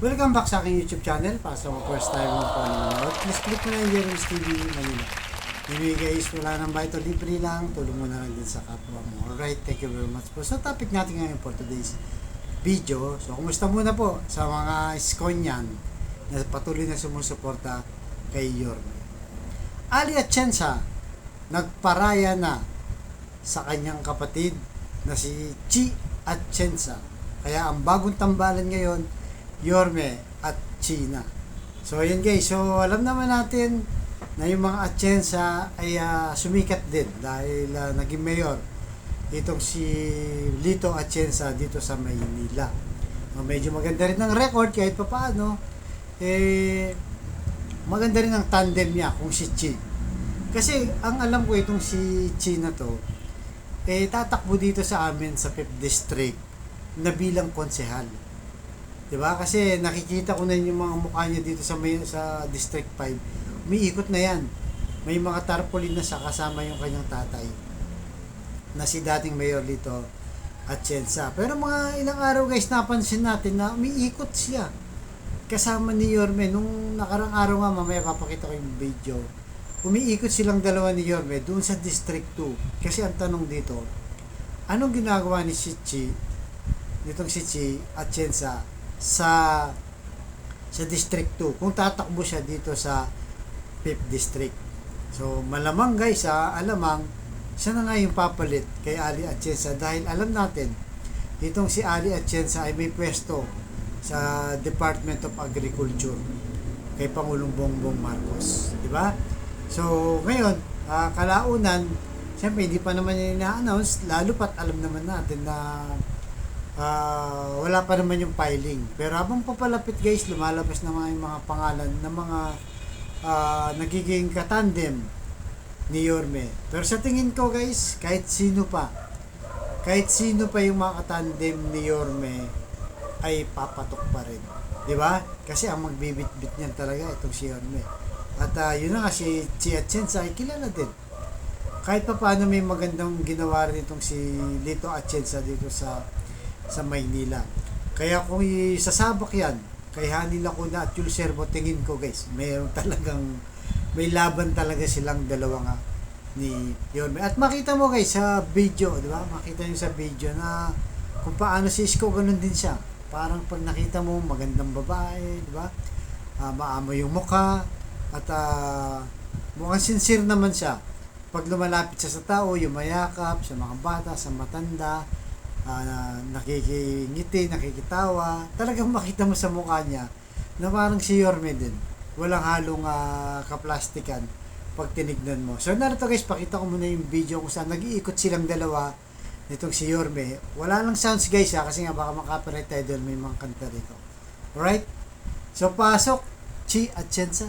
Welcome back sa aking YouTube channel. Para sa mga first time mo po nanonood, please click mo na yung Jeremy's TV Manila. Anyway guys, wala nang bayad o libre lang. Tulong mo na lang din sa kapwa mo. Alright, thank you very much po. So topic natin ngayon for today's video. So kumusta muna po sa mga Iskonyan na patuloy na sumusuporta kay Yorme. Ali Atienza nagparaya na sa kanyang kapatid na si Chi Atienza. Kaya ang bagong tambalan ngayon, Yorme at China. So ayan guys, so alam naman natin na yung mga Atienza ay sumikat din dahil naging mayor itong si Lito Atienza dito sa Maynila. Medyo maganda rin ang record kahit pa paano. Maganda rin ang tandem niya kung si Chi. Kasi ang alam ko itong si Chi na to, tatakbo dito sa amin sa 5th District na bilang konsehal. Diba? Kasi nakikita ko na yung mga mukha niya dito sa District 5. Umiikot na yan. May mga tarpaulin na siya kasama yung kanyang tatay na si dating Mayor Lito Atienza. Pero mga ilang araw guys, napansin natin na umiikot siya kasama ni Yorme. Nung nakarang araw nga, mamaya papakita ko yung video. Umiikot silang dalawa ni Yorme doon sa District 2. Kasi ang tanong dito, anong ginagawa ni Chi, nitong si Chi Atienza sa District 2 kung tatakbo siya dito sa 5th District. So malamang guys, alamang siya na nga yung papalit kay Ali Atienza dahil alam natin itong si Ali Atienza ay may pwesto sa Department of Agriculture kay Pangulong Bongbong Marcos, di ba? So ngayon, kalaunan, siyempre hindi pa naman yung ina-announce, lalo pat alam naman natin na wala pa naman yung filing. Pero habang papalapit guys, lumalabas naman yung mga pangalan ng mga nagiging katandem ni Yorme. Pero sa tingin ko guys, kahit sino pa yung mga katandem ni Yorme ay papatok pa rin. Di ba? Kasi ang magbibit-bit niyan talaga itong si Yorme. At yun na nga, si Chi Atienza ay kilala din. Kahit pa paano may magandang ginawa rin itong si Lito Atienza dito sa Maynila. Kaya kung isasabak yan kay Hani Lacuna at Jules Servo, tingin ko guys, may laban talaga silang dalawa nga ni Yorme. At makita mo guys sa video, di ba? Makita nyo sa video na kung paano si Isko, ganun din siya. Parang pag nakita mo, magandang babae, di ba? Maamo yung mukha at mukhang sincere naman siya. Pag lumalapit siya sa tao, yung mayakap sa mga bata, sa matanda, nakikingiti, nakikitawa, talagang makita mo sa mukha niya na parang si Yorme din, walang halong kaplastikan pag tinignan mo. So narito guys, pakita ko muna yung video kung saan nag-iikot silang dalawa nitong si Yorme. Wala lang sounds guys kasi nga baka makapiright tayo dahil may mga kanta rito. Alright, so pasok Chi Atienza.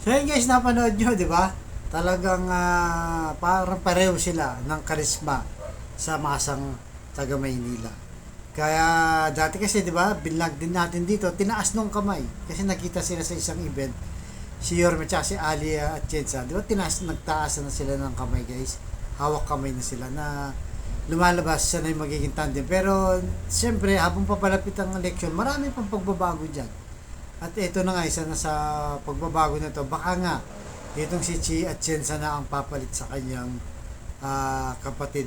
So yun guys, napanood nyo, di ba? Talagang parang pareho sila ng karisma sa masang taga Maynila. Kaya dati kasi, di ba, binlag din natin dito, tinaas nung kamay. Kasi nakita sila sa isang event, si Yorme at si Ali at Chensa, di ba, nagtaas na sila ng kamay guys. Hawak kamay na sila na lumalabas sana yung magiging tandem. Pero, siyempre, habang papalapit ang election, marami pang pagbabago dyan. At ito na nga, isa na sa pagbabago na to, baka nga, itong si Chi at Chensa na ang papalit sa kanyang kapatid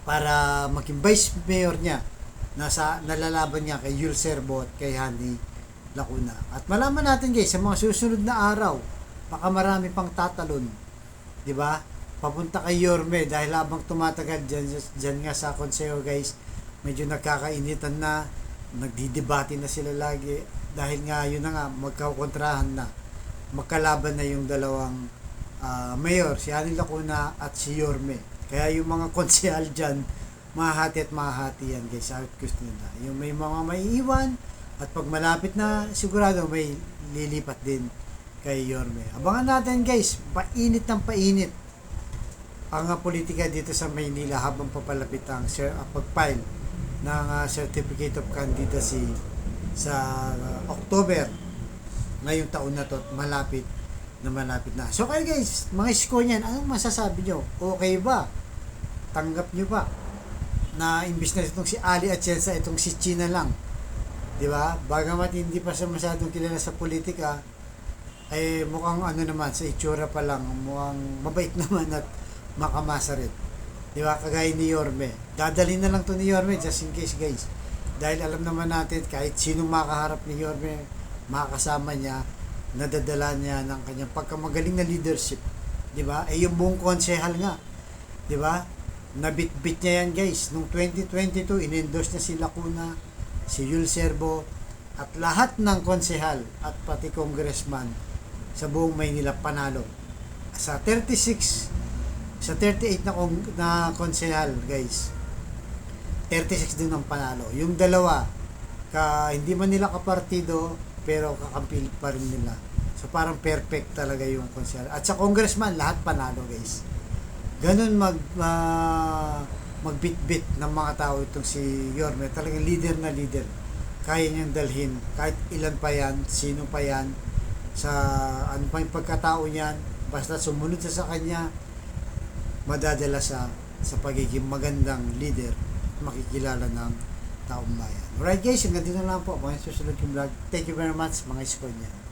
para maging vice mayor niya nalalaban niya kay Yul Serbo at kay Hani Lacuna. At malaman natin guys, sa mga susunod na araw, baka marami pang tatalon. 'Di ba? Papunta kay Yorme dahil habang tumatagal dyan nga sa konseho guys, medyo nagkakainitan na, nagdidebate na sila lagi dahil nga yun na nga, magkakontrahan na, magkalaban na yung dalawang mayor, si Hani Lacuna at si Yorme. Kaya yung mga konsehal dyan, mahati at mahati yan guys, sa gusto nila. Yung may mga maiiwan at pag malapit na, sigurado may lilipat din kay Yorme. Abangan natin guys, painit ng painit ang politika dito sa Maynila habang papalapit ang pag-file ng Certificate of Candidacy sa October ngayong taon na to, malapit na. So kayo guys, mga score niyan, anong masasabi nyo? Okay ba? Tanggap nyo ba na imbis na itong si Ali at Chensa, itong si China lang, di ba? Bagamat hindi pa siya masyadong kilala sa politika, ay mukhang ano naman, sa itsura pa lang, mukhang mabait naman at makamasa rin. Di ba? Kagaya ni Yorme. Dadalhin na lang to ni Yorme just in case guys. Dahil alam naman natin, kahit sinong makaharap ni Yorme, makakasama niya, nadadala niya ng kanyang pagkamagaling na leadership. Di ba? Eh yung buong konsehal nga. Di ba? Nabitbit niya yan guys. Noong 2022, in-endorse niya si Lacuna, si Yul Serbo, at lahat ng konsehal at pati congressman sa buong Maynila panalo. Sa 38 na konsehal guys, 36 din ang panalo. Yung dalawa, hindi man nila kapartido, pero kakampi pa rin nila. So parang perfect talaga yung konsehal. At sa congressman, lahat panalo guys. Ganun magbitbit ng mga tao itong si Yorme. Talagang leader na leader. Kaya niyang dalhin kahit ilan pa yan, sino pa yan, sa ano pa yung pagkatao niyan, basta sumunod sa kanya, madadala sa pagiging magandang leader, makikilala ng taong bayan. Alright guys, hanggang dito na lang po mga susunod yung vlog. Thank you very much mga isko niya.